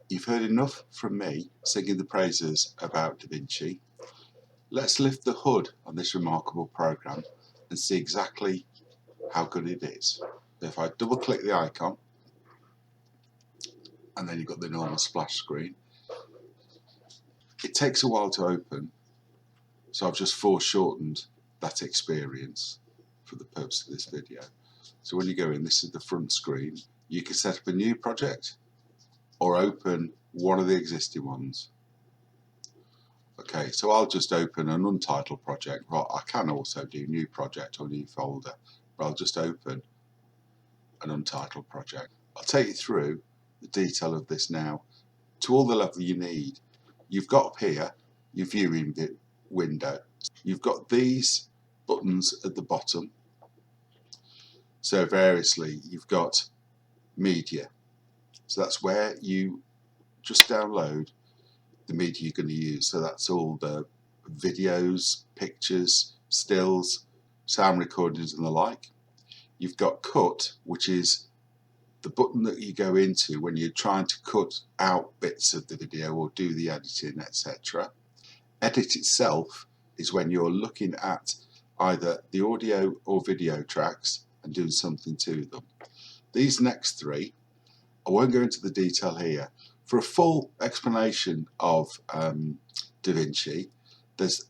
You've heard enough from me singing the praises about DaVinci. Let's lift the hood on this remarkable program and see exactly how good it is. If I double click the icon, and then you've got the normal splash screen, it takes a while to open, so I've just foreshortened that experience for the purpose of this video. So when you go in, this is the front screen. You can set up a new project or open one of the existing ones. Okay, so I'll just open an untitled project. Well, I can also do new project or new folder, but I'll just open an untitled project. I'll take you through the detail of this now to all the level you need. You've got up here your viewing window. You've got these buttons at the bottom. So variously, you've got media. So that's where you just download the media you're going to use. So that's all the videos, pictures, stills, sound recordings and the like. You've got cut, which is the button that you go into when you're trying to cut out bits of the video or do the editing, etc. Edit itself is when you're looking at either the audio or video tracks and doing something to them. These next three, I won't go into the detail here. For a full explanation of DaVinci, there's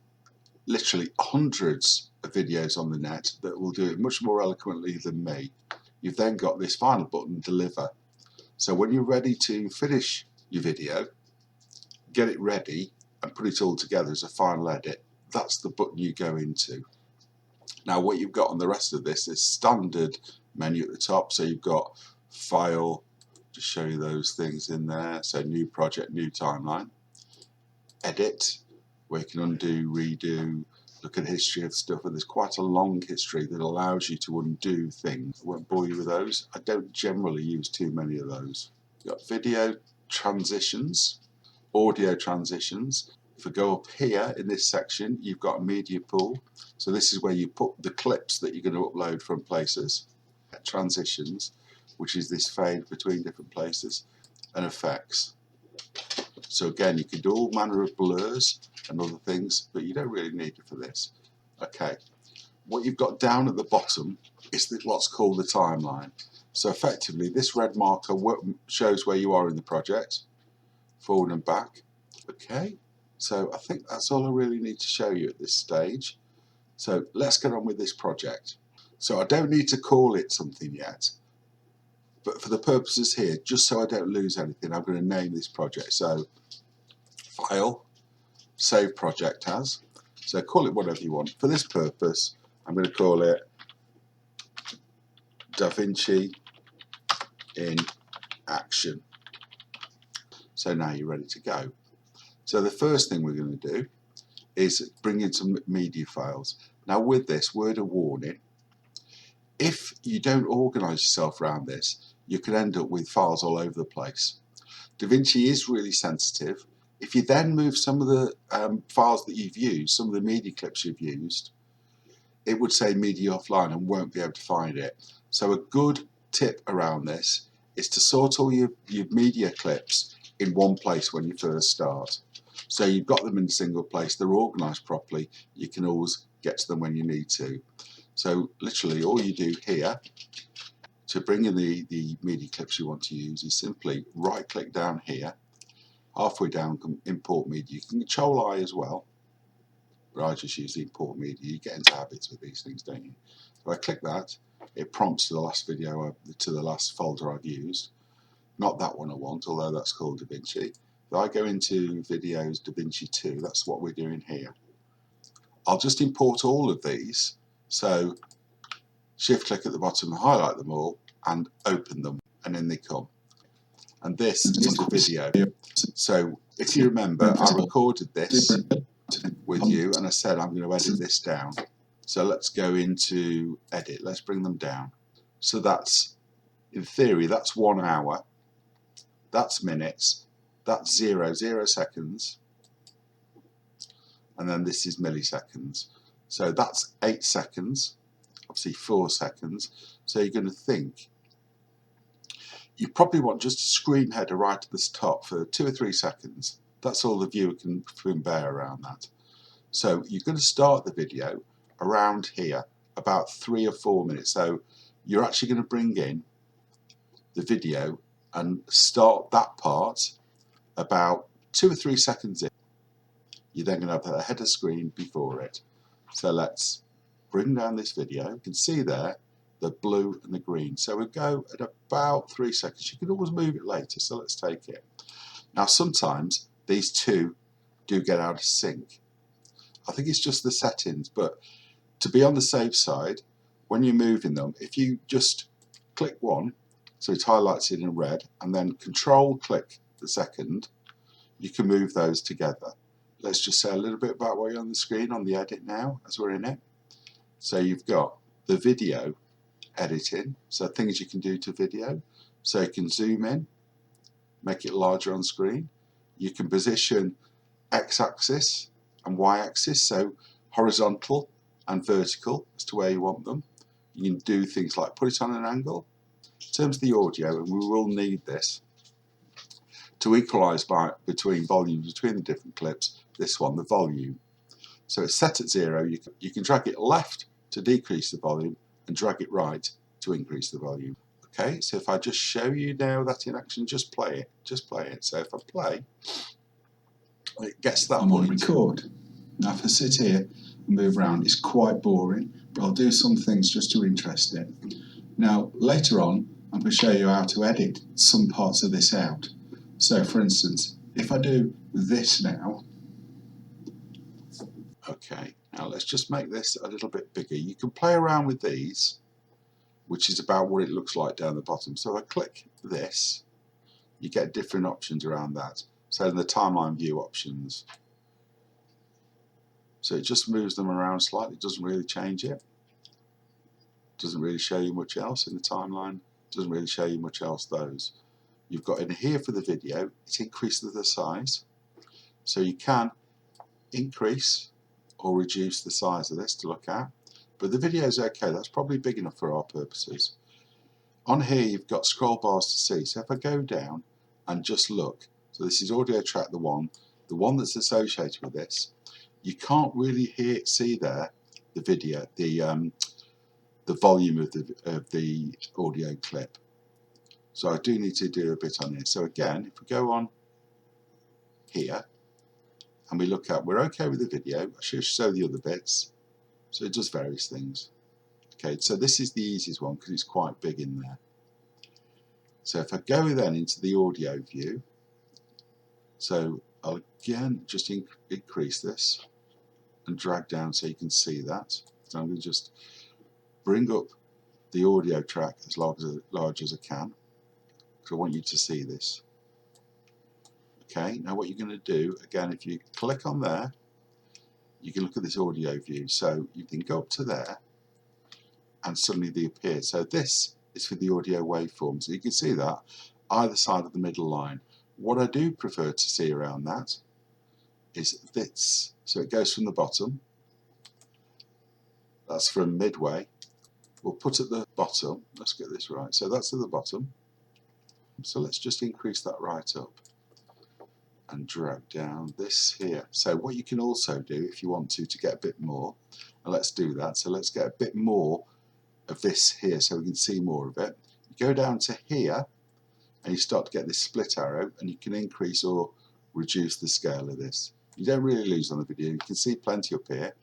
literally hundreds of videos on the net that will do it much more eloquently than me. You've then got this final button, deliver. So when you're ready to finish your video, get it ready and put it all together as a final edit, that's the button you go into. Now what you've got on the rest of this is standard menu at the top. So you've got file, just show you those things in there. So new project, new timeline. Edit, where you can undo, redo, look at history of stuff, and there's quite a long history that allows you to undo things. I won't bore you with those. I don't generally use too many of those. You've got video transitions, audio transitions. If we go up here in this section, you've got a media pool. So this is where you put the clips that you're going to upload from places. Transitions, which is this fade between different places, and effects. So again, you can do all manner of blurs and other things, but you don't really need it for this. Okay, what you've got down at the bottom is what's called the timeline. So effectively, this red marker shows where you are in the project, forward and back. Okay, so I think that's all I really need to show you at this stage. So let's get on with this project. So I don't need to call it something yet, but for the purposes here, just so I don't lose anything, I'm going to name this project. So file, save project as. So call it whatever you want. For this purpose, I'm going to call it DaVinci in action. So now you're ready to go. So the first thing we're going to do is bring in some media files. Now with this, word of warning, if you don't organise yourself around this, you could end up with files all over the place. DaVinci is really sensitive. If you then move some of the files that you've used, some of the media clips you've used, it would say media offline and won't be able to find it. So a good tip around this is to sort all your media clips in one place when you first start. So you've got them in a single place, they're organised properly, you can always get to them when you need to. So literally all you do here to bring in the media clips you want to use is simply right click down here, halfway down import media. You can control I as well, but I just use the import media. You get into habits with these things, don't you? So I click that, it prompts to the last video, to the last folder I've used. Not that one I want, although that's called DaVinci. If I go into videos, DaVinci 2, that's what we're doing here. I'll just import all of these. So shift click at the bottom, highlight them all and open them, and in they come. And this is the video. So if you remember, I recorded this with you and I said I'm going to edit this down. So let's go into edit, let's bring them down. So that's, in theory, that's 1 hour, that's minutes, that's 0 seconds, and then this is milliseconds. So that's 8 seconds, obviously 4 seconds. So you're going to think, You probably want just a screen header right at the top for 2 or 3 seconds. That's all the viewer can bear around that. So you're going to start the video around here, about 3 or 4 minutes. So you're actually going to bring in the video and start that part about 2 or 3 seconds in. You're then going to have a header screen before it. So let's bring down this video. You can see there the blue and the green. So we'll go at about 3 seconds. You can always move it later, so let's take it. Now sometimes these two do get out of sync. I think it's just the settings, but to be on the safe side, when you're moving them, if you just click one, so it highlights it in red, and then control click the second, you can move those together. Let's just say a little bit about what you're on the screen on the edit now as we're in it. So you've got the video editing, so things you can do to video. So you can zoom in, make it larger on screen. You can position x-axis and y-axis, so horizontal and vertical as to where you want them. You can do things like put it on an angle. In terms of the audio, and we will need this to equalize between volumes between the different clips, this one, the volume. So it's set at 0. You can drag it left to decrease the volume and drag it right to increase the volume. Okay, so if I just show you now that in action, just play it. Just play it. So if I play, it gets to that point. Record. Now if I sit here and move around, it's quite boring, but I'll do some things just to interest it. Now later on, I'm going to show you how to edit some parts of this out. So for instance, if I do this now, okay, now let's just make this a little bit bigger. You can play around with these, which is about what it looks like down the bottom. So if I click this, you get different options around that. So in the timeline view options, so it just moves them around slightly, doesn't really change it. Doesn't really show you much else in the timeline, doesn't really show you much else those. You've got in here for the video, it increases the size. So you can increase or reduce the size of this to look at. But the video is okay, that's probably big enough for our purposes. On here you've got scroll bars to see. So if I go down and just look, so this is audio track the one that's associated with this, you can't really see there the video, the volume of the audio clip. So I do need to do a bit on here. So again, if we go on here and we look at, we're okay with the video, I should show the other bits. So it does various things. Okay, so this is the easiest one because it's quite big in there. So if I go then into the audio view, so I'll again just increase this and drag down so you can see that. So I'm going to just bring up the audio track as large as I can, because I want you to see this. Okay, now what you're going to do, again, if you click on there, you can look at this audio view. So you can go up to there and suddenly they appear. So this is for the audio waveform. So you can see that either side of the middle line. What I do prefer to see around that is this. So it goes from the bottom. That's from midway. We'll put at the bottom. Let's get this right. So that's at the bottom. So let's just increase that right up and drag down this here. So what you can also do if you want to get a bit more, and let's do that. So let's get a bit more of this here so we can see more of it. You go down to here and you start to get this split arrow, and you can increase or reduce the scale of this. You don't really lose on the video. You can see plenty up here.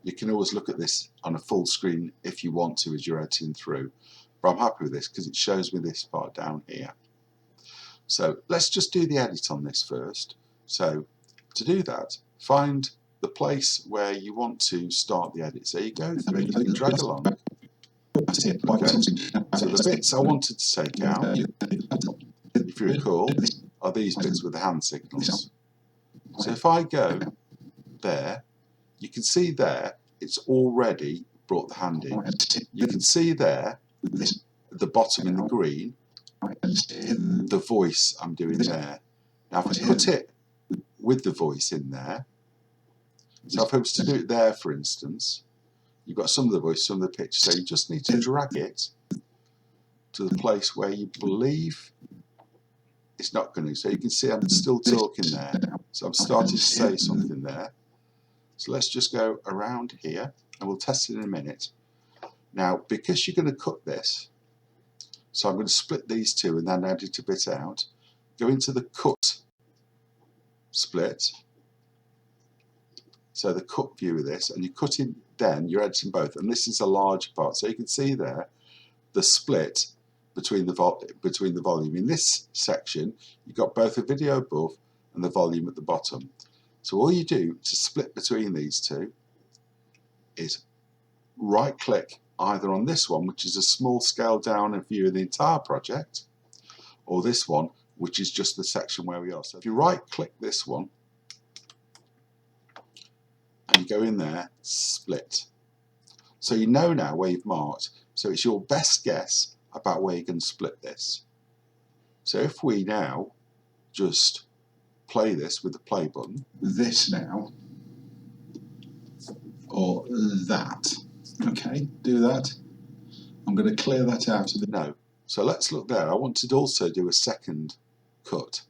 You can always look at this on a full screen if you want to as you're editing through. But I'm happy with this because it shows me this part down here. So let's just do the edit on this first. So to do that, find the place where you want to start the edit. So you go through, you can drag along. Okay. So the bits I wanted to take out, if you recall, are these bits with the hand signals. So if I go there, you can see there it's already brought the hand in. You can see there at the bottom in the green the voice I'm doing there. Now if I put it with the voice in there, so if I was to do it there for instance, you've got some of the voice, some of the pitch, so you just need to drag it to the place where you believe it's not going to. So you can see I'm still talking there. So I'm starting to say something there. So let's just go around here and we'll test it in a minute. Now, because you're going to cut this, so I'm going to split these two and then edit a bit out. Go into the cut split. So the cut view of this, and you're cutting, then you're editing both. And this is a large part. So you can see there the split between the volume. In this section, you've got both the video above and the volume at the bottom. So all you do to split between these two is right click either on this one, which is a small scale down and view of the entire project, or this one, which is just the section where we are. So if you right click this one and you go in there, split. So you know now where you've marked. So it's your best guess about where you're going to split this. So if we now just play this with the play button, this now, or that. Okay, do that. I'm going to clear that out of the... No. So let's look there. I want to also do a second cut.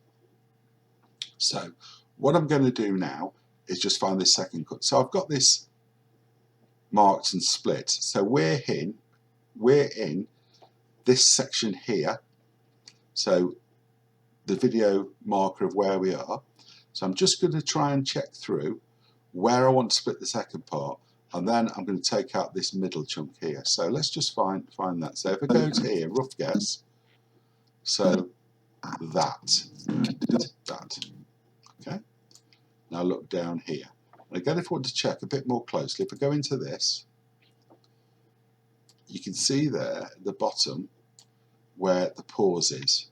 So what I'm going to do now is just find this second cut. So I've got this marked and split. So we're in this section here. So the video marker of where we are. So I'm just going to try and check through where I want to split the second part, and then I'm going to take out this middle chunk here. So let's just find that. So if I go to here, rough guess, so that. Okay. Now look down here. And again, if I want to check a bit more closely, if I go into this, you can see there at the bottom where the pause is.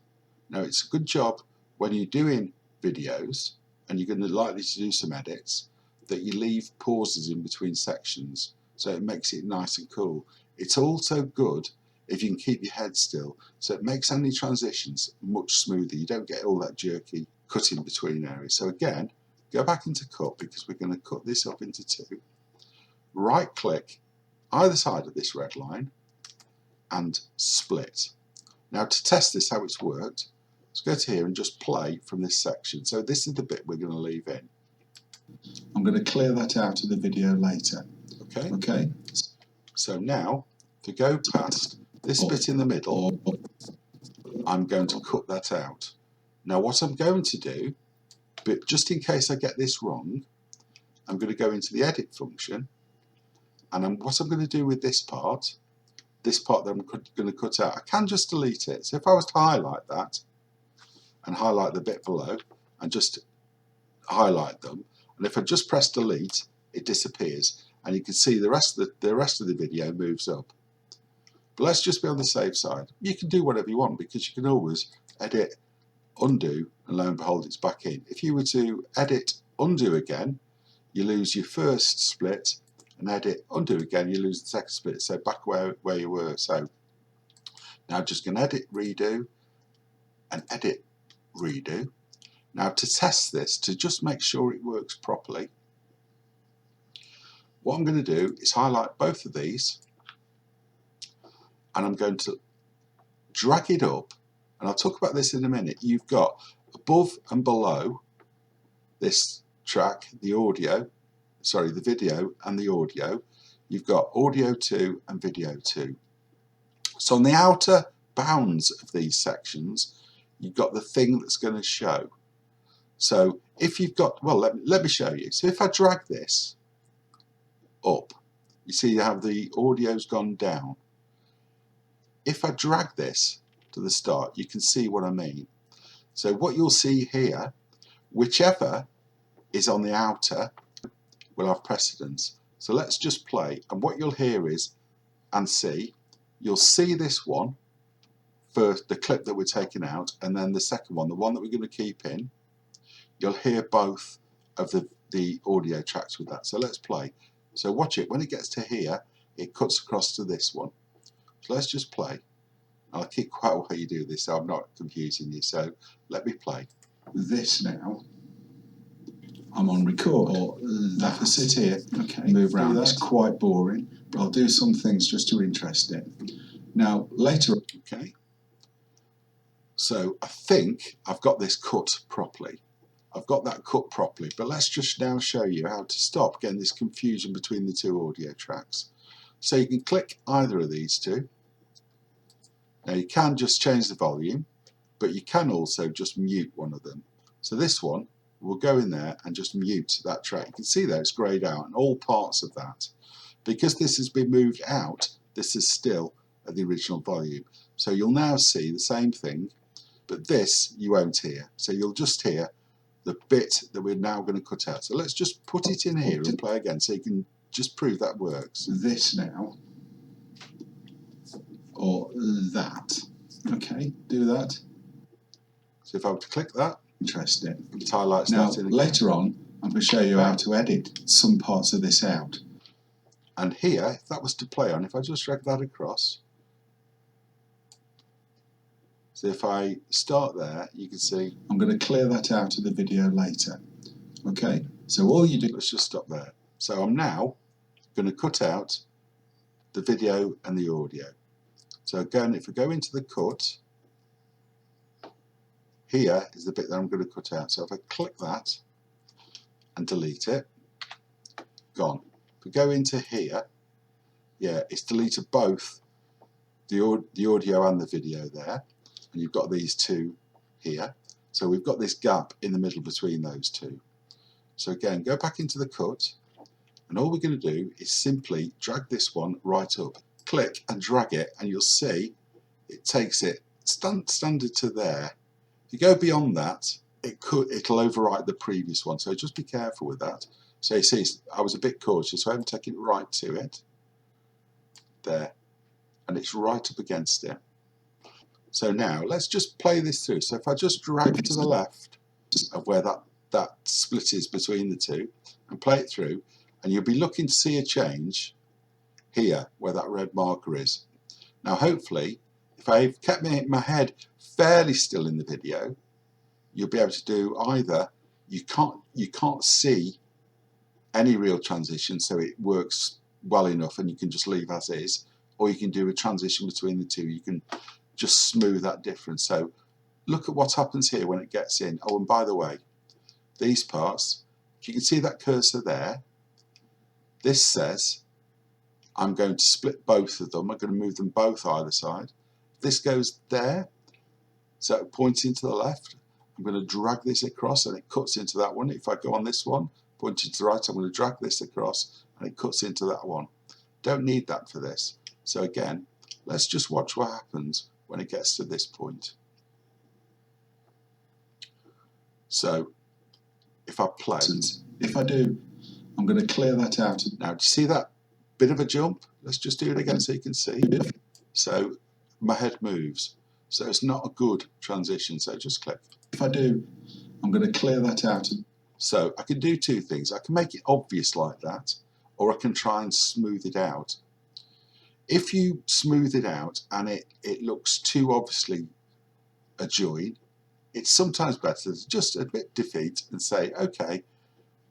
Now it's a good job when you're doing videos and you're going to likely to do some edits that you leave pauses in between sections, so it makes it nice and cool. It's also good if you can keep your head still, so it makes any transitions much smoother. You don't get all that jerky cutting between areas. So again, go back into cut, because we're going to cut this up into two. Right click either side of this red line and split. Now to test this how it's worked, let's go to here and just play from this section. So this is the bit we're going to leave in. I'm going to clear that out of the video later. Okay. So now to go past this bit in the middle, I'm going to cut that out. Now what I'm going to do, but just in case I get this wrong, I'm going to go into the edit function, and what I'm going to do with this part that I'm going to cut out, I can just delete it. So if I was to highlight that and highlight the bit below and just highlight them, and if I just press delete, it disappears, and you can see the rest of the video moves up. But let's just be on the safe side. You can do whatever you want, because you can always edit, undo, and lo and behold it's back in. If you were to edit, undo again, you lose your first split, and edit, undo again, you lose the second split. So back where you were. So now just going to edit, redo, and edit, redo. Now to test this, to just make sure it works properly, what I'm going to do is highlight both of these, and I'm going to drag it up, and I'll talk about this in a minute. You've got above and below this track, the video and the audio, you've got audio 2 and video 2. So on the outer bounds of these sections, you've got the thing that's going to show. So if you've got, well, let me show you. So if I drag this up, you see you have the audio's gone down. If I drag this to the start, you can see what I mean. So what you'll see here, whichever is on the outer will have precedence. So let's just play, and what you'll hear is, and see, you'll see this one first, the clip that we're taking out, and then the second one, the one that we're going to keep in. You'll hear both of the audio tracks with that. So let's play. So watch it. When it gets to here, it cuts across to this one. So let's just play. I'll keep quiet while you do this, so I'm not confusing you. So let me play. This now, I'm on record, or that. I sit here, okay, move around. It's quite boring, but I'll do some things just to interest it. Now later, okay. So I think I've got this cut properly. I've got that cut properly, but let's just now show you how to stop getting this confusion between the two audio tracks. So you can click either of these two. Now you can just change the volume, but you can also just mute one of them. So this one will go in there and just mute that track. You can see there it's greyed out and all parts of that. Because this has been moved out, this is still at the original volume. So you'll now see the same thing, but this you won't hear. So you'll just hear the bit that we're now going to cut out. So let's just put it in here and play again so you can just prove that works. This now, or that. Okay, do that. So if I were to click that, Interesting. it highlights Now, that in again. later on, I'm going to show you how to edit some parts of this out. And here, if that was to play on, if I just drag that across, so if I start there, you can see. I'm going to clear that out of the video later. Okay, so all you do. Let's just stop there. So I'm now going to cut out the video and the audio. So again, if we go into the cut, here is the bit that I'm going to cut out. So if I click that and delete it, gone. If we go into here, yeah, it's deleted both the audio and the video there. And you've got these two here. So we've got this gap in the middle between those two. So again, go back into the cut, and all we're going to do is simply drag this one right up. Click and drag it, and you'll see it takes it standard to there. If you go beyond that, it'll overwrite the previous one. So just be careful with that. So you see, I was a bit cautious, so I haven't taken it right to it. There. And it's right up against it. So now let's just play this through. So if I just drag to the left of where that split is between the two and play it through, and you'll be looking to see a change here where that red marker is. Now hopefully, if I've kept my head fairly still in the video, you'll be able to do either you can't see any real transition, so it works well enough and you can just leave as is, or you can do a transition between the two. You can just smooth that difference. So look at what happens here when it gets in. Oh, and by the way, these parts, if you can see that cursor there, this says I'm going to split both of them. I'm going to move them both either side. This goes there, so pointing to the left. I'm going to drag this across and it cuts into that one. If I go on this one, pointing to the right, I'm going to drag this across and it cuts into that one. Don't need that for this. So again, let's just watch what happens when it gets to this point. So if I play, if I do, I'm going to clear that out. Now, do you see that bit of a jump? Let's just do it again so you can see. So my head moves. So it's not a good transition. So just click. If I do, I'm going to clear that out. So I can do two things. I can make it obvious like that, or I can try and smooth it out. If you smooth it out and it looks too obviously a join, it's sometimes better to just admit defeat and say, okay,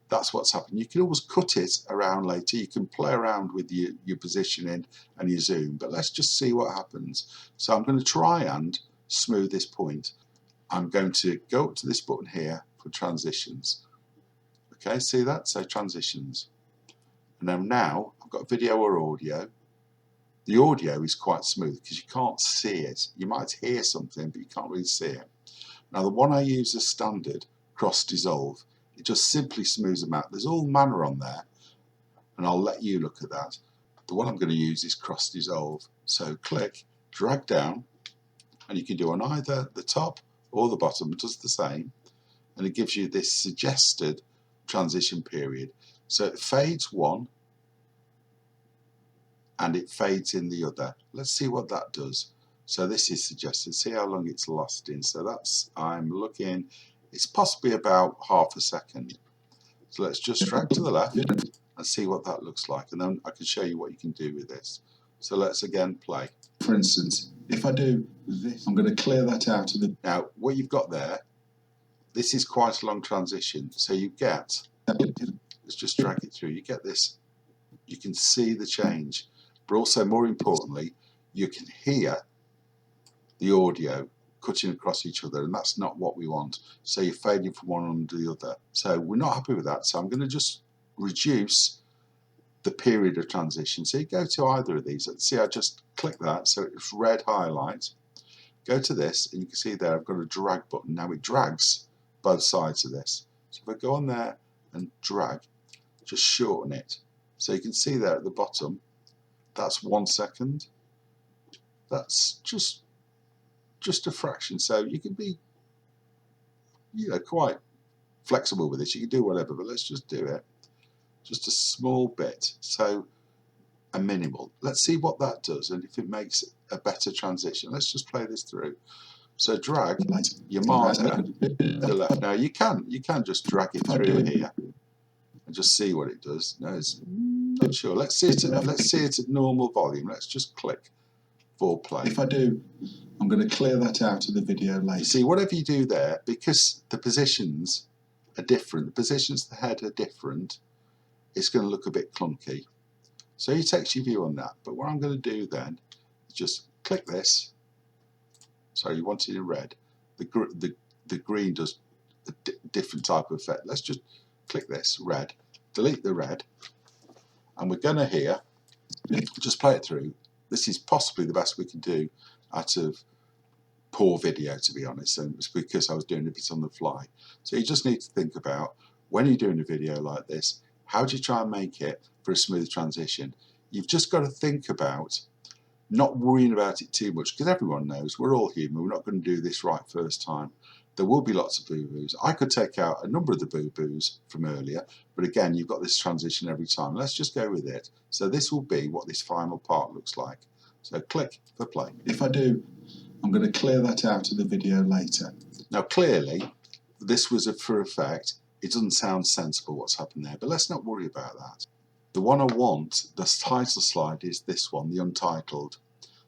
that's what's happened. You can always cut it around later. You can play around with your positioning and your zoom, but let's just see what happens. So I'm going to try and smooth this point. I'm going to go up to this button here for transitions. Okay, see that? So transitions. And then now I've got video or audio. The audio is quite smooth because you can't see it. You might hear something, but you can't really see it. Now the one I use as standard, cross dissolve, it just simply smooths them out. There's all manner on there, and I'll let you look at that. The one I'm going to use is cross dissolve. So click, drag down, and you can do on either the top or the bottom. It does the same, and it gives you this suggested transition period. So it fades one, and it fades in the other. Let's see what that does. So this is suggested. See how long it's lasting. So that's, I'm looking, it's possibly about half a second. So let's just drag to the left and see what that looks like. And then I can show you what you can do with this. So let's again play. For instance, if I do this, I'm going to clear that out of the... Now, what you've got there, this is quite a long transition. So you get, let's just drag it through. You get this, you can see the change. But also, more importantly, you can hear the audio cutting across each other, and that's not what we want. So you're fading from one under the other. So we're not happy with that. So I'm going to just reduce the period of transition. So you go to either of these. Let's see, I just click that, so it's red highlight. Go to this, and you can see there I've got a drag button. Now it drags both sides of this. So if I go on there and drag, just shorten it. So you can see there at the bottom, that's 1 second. That's just a fraction. So you can be, quite flexible with this. You can do whatever, but let's just do it. Just a small bit. So a minimal. Let's see what that does and if it makes a better transition. Let's just play this through. So drag your marker to the left. Now you can just drag it through here and just see what it does. No, it's not sure. Let's see it at normal volume. Let's just click for play. If I do, I'm going to clear that out of the video later. You see, whatever you do there, because the positions are different, the positions of the head are different, it's going to look a bit clunky. So you take your view on that. But what I'm going to do then is just click this. Sorry, you want it in red. The green does a different type of effect. Let's just click this, red. Delete the red. And we're going to here, just play it through. This is possibly the best we can do out of poor video, to be honest, and it's because I was doing a bit on the fly. So you just need to think about, when you're doing a video like this, how do you try and make it for a smooth transition? You've just got to think about not worrying about it too much, because everyone knows we're all human. We're not going to do this right first time. There will be lots of boo-boos. I could take out a number of the boo-boos from earlier, but again, you've got this transition every time. Let's just go with it. So this will be what this final part looks like. So click for play. If I do, I'm going to clear that out of the video later. Now clearly, this was for effect. It doesn't sound sensible what's happened there, but let's not worry about that. The one I want, the title slide, is this one, the untitled.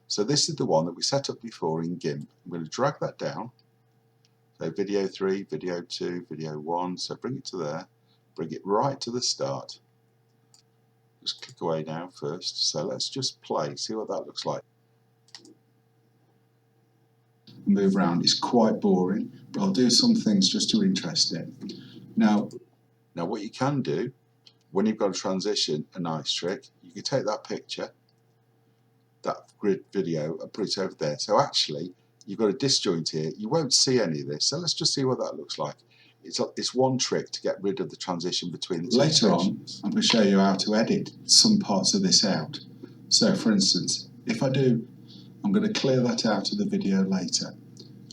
So this is the one that we set up before in GIMP. I'm going to drag that down. So video 3, video 2, video 1, so bring it to there, bring it right to the start. Just click away now first, so let's just play, see what that looks like. Move around, it's quite boring, but I'll do some things just to interest it. Now what you can do, when you've got a transition, a nice trick, you can take that picture, that grid video, and put it over there. So actually, you've got a disjoint here. You won't see any of this. So let's just see what that looks like. It's one trick to get rid of the transition between the two later sections. on, I'm going to show you how to edit some parts of this out. So for instance, if I do, I'm going to clear that out of the video later.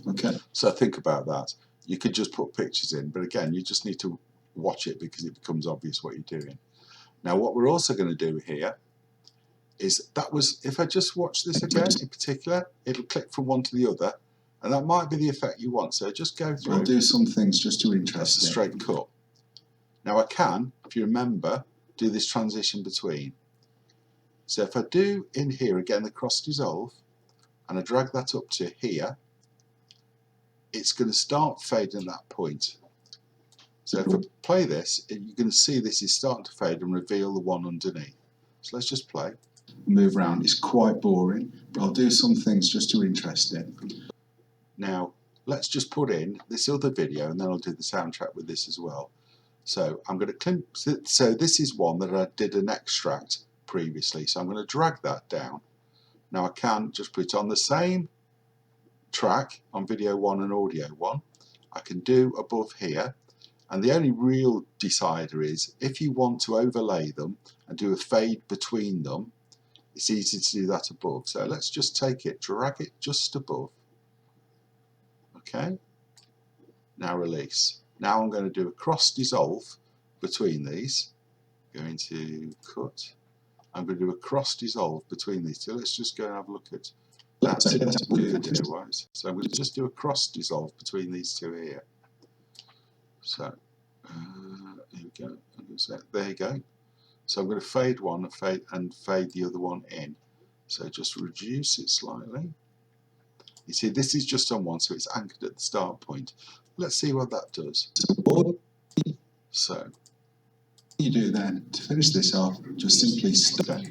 Okay. So think about that. You could just put pictures in, but again, you just need to watch it because it becomes obvious what you're doing. Now what we're also going to do here is, if I just watch this again in particular, it'll click from one to the other, and that might be the effect you want. So just go through. I'll do some things just to interest That's a straight cut. Now I can, if you remember, do this transition between. So if I do in here again the cross dissolve, and I drag that up to here, it's going to start fading at that point. So if I play this, you're going to see this is starting to fade and reveal the one underneath. So let's just play. Move around, it's quite boring, but I'll do some things just to interest it. Now let's just put in this other video, and then I'll do the soundtrack with this as well. So I'm going to so this is one that I did an extract previously, so I'm going to drag that down. Now I can just put it on the same track on video 1 and audio 1. I can do above here, and the only real decider is if you want to overlay them and do a fade between them, it's easy to do that above. So let's just take it, drag it just above. Okay, now release. Now I'm going to do a cross dissolve between these. Going to cut. I'm going to do a cross dissolve between these two. Let's just go and have a look at that video wise. So I'm going to just do a cross dissolve between these two here. So here we go. There you go. So I'm going to fade one and fade the other one in. So just reduce it slightly. You see, this is just on one, so it's anchored at the start point. Let's see what that does. So you do then, to finish this off, just simply stop.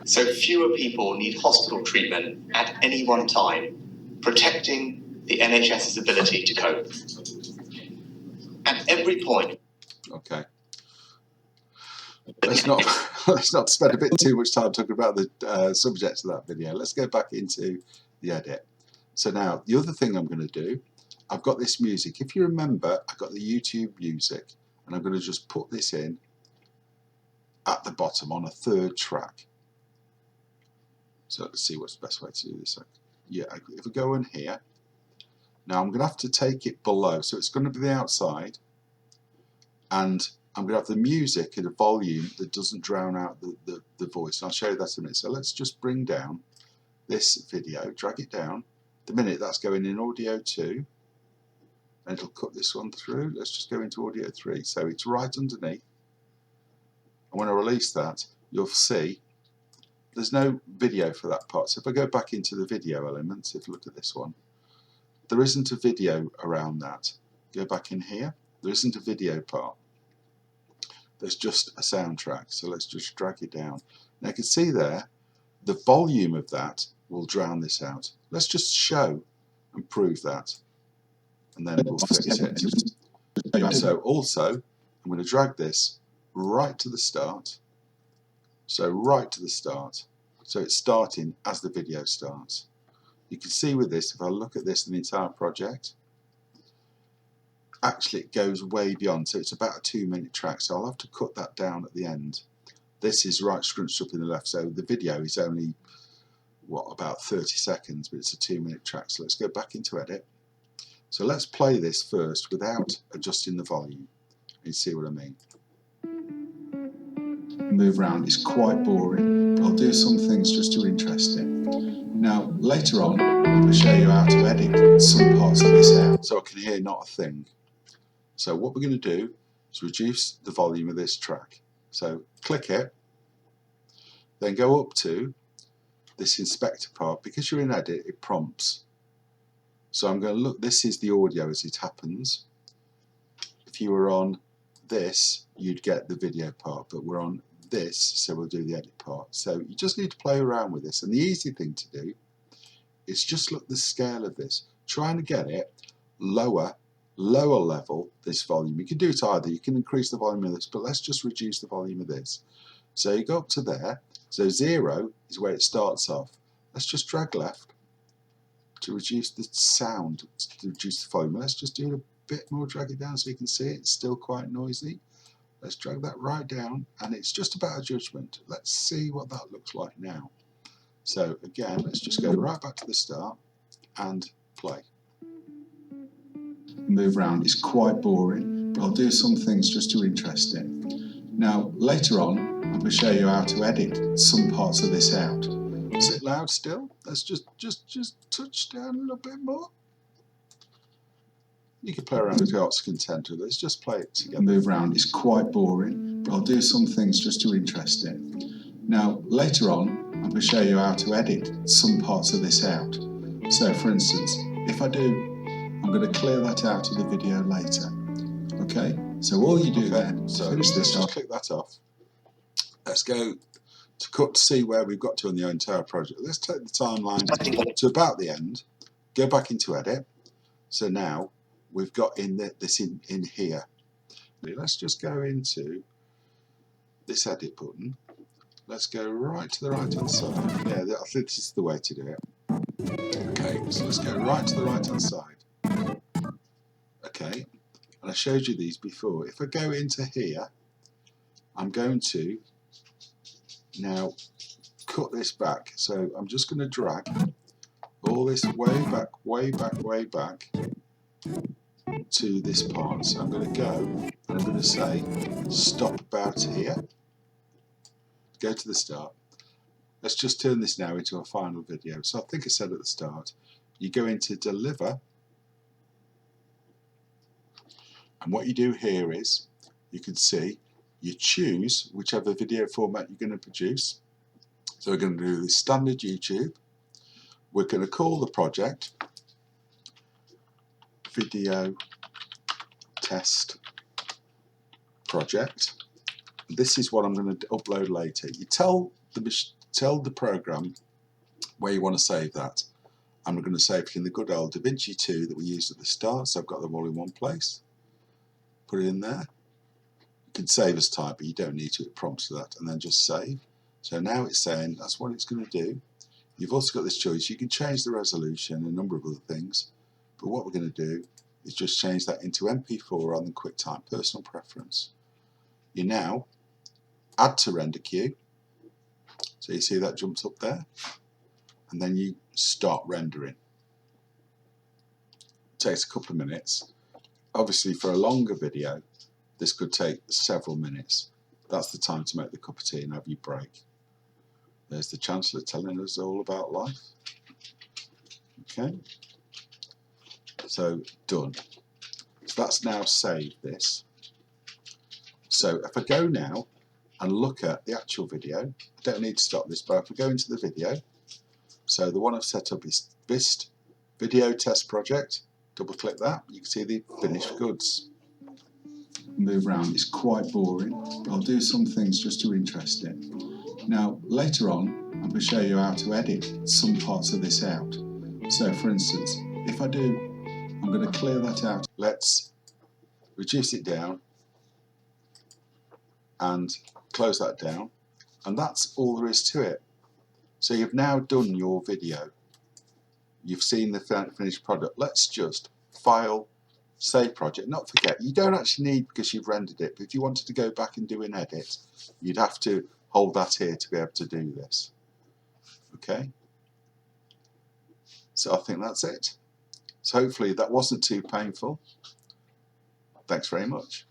So fewer people need hospital treatment at any one time. protecting the NHS's ability to cope. At every point. Okay. Let's not spend a bit too much time talking about the subject of that video. Let's go back into the edit. So now the other thing I'm going to do, I've got this music. If you remember, I've got the YouTube music, and I'm going to just put this in at the bottom on a third track. So let's see what's the best way to do this. Yeah, if we go in here, now I'm going to have to take it below, so it's going to be the outside, and I'm going to have the music at a volume that doesn't drown out the voice. And I'll show you that in a minute. So let's just bring down this video, drag it down. The minute that's going in audio 2, and it'll cut this one through. Let's just go into audio 3. So it's right underneath. And when I release that, you'll see there's no video for that part. So if I go back into the video elements, if you look at this one, there isn't a video around that. Go back in here, there isn't a video part. There's just a soundtrack. So let's just drag it down. Now you can see there, the volume of that will drown this out. Let's just show and prove that, and then we'll fix it. So also, I'm going to drag this right to the start. So right to the start. So it's starting as the video starts. You can see with this, if I look at this in the entire project, actually it goes way beyond. So it's about a 2-minute track. So I'll have to cut that down at the end. This is right scrunched up in the left. So the video is only, what, about 30 seconds, but it's a 2-minute track. So let's go back into edit. So let's play this first without adjusting the volume. You see what I mean? Move around is quite boring, but I'll do some things just to interest it. Now later on I'll show you how to edit some parts of this out. So I can hear not a thing. So what we're going to do is reduce the volume of this track. So click it, then go up to this inspector part. Because you're in edit, it prompts. So I'm going to look, this is the audio as it happens. If you were on this, you'd get the video part, but we're on this, so we'll do the edit part. So you just need to play around with this, and the easy thing to do is just look at the scale of this, trying to get it lower level, this volume. You can do it either, you can increase the volume of this, but let's just reduce the volume of this. So you go up to there, so 0 is where it starts off. Let's just drag left to reduce the sound, to reduce the volume. Let's just do a bit more, drag it down so you can see it's still quite noisy. Let's drag that right down, and it's just about a judgment. Let's see what that looks like now. So again, let's just go right back to the start and play. Move around is quite boring, but I'll do some things just to interest it. Now later on I'm going to show you how to edit some parts of this out. Is it loud still? Let's just touch down a little bit more. You can play around with your heart's content with this, just play it together. Move around is quite boring, but I'll do some things just to interest it. Now later on I'm going to show you how to edit some parts of this out. So for instance, if I do, I'm going to clear that out of the video later. Okay, so all you do then, so finish this just off. click that off. Let's go to cut to see where we've got to in the entire project. Let's take the timeline to about the end, go back into edit. So now we've got this in here. Let's just go into this edit button. Let's go right to the right hand side. Yeah, I think this is the way to do it. Okay, so let's go right to the right hand side. Okay, and I showed you these before. If I go into here, I'm going to now cut this back. So I'm just going to drag all this way back to this part. So I'm going to go and I'm going to say stop about here, go to the start. Let's just turn this now into a final video. So I think I said at the start, you go into deliver, and what you do here is you can see you choose whichever video format you're going to produce. So we're going to do the standard YouTube. We're going to call the project video test project. This is what I'm going to upload later. You tell the program where you want to save that. and we're going to save it in the good old DaVinci 2 that we used at the start, so I've got them all in one place. Put it in there. You can save as type, but you don't need to, it prompts for that, and then just save. So now it's saying that's what it's going to do. You've also got this choice, you can change the resolution and a number of other things, but what we're going to do is just change that into MP4 rather than QuickTime, personal preference. You now add to render queue, so you see that jumps up there, and then you start rendering. It takes a couple of minutes. Obviously for a longer video this could take several minutes. That's the time to make the cup of tea and have your break. There's the Chancellor telling us all about life. Okay, so done. So that's now saved this. So if I go now and look at the actual video, I don't need to stop this, but if I go into the video, so the one I've set up is VIST Video Test Project. Double click that, you can see the finished goods. Move around, it's quite boring, but I'll do some things just to interest it. Now later on I'm going to show you how to edit some parts of this out. So for instance, if I do, I'm going to clear that out. Let's reduce it down and close that down, and that's all there is to it. So you've now done your video, you've seen the finished product. Let's just file, save project. Not forget, you don't actually need, because you've rendered it, but if you wanted to go back and do an edit you'd have to hold that here to be able to do this. Okay, so I think that's it. So hopefully that wasn't too painful. Thanks very much.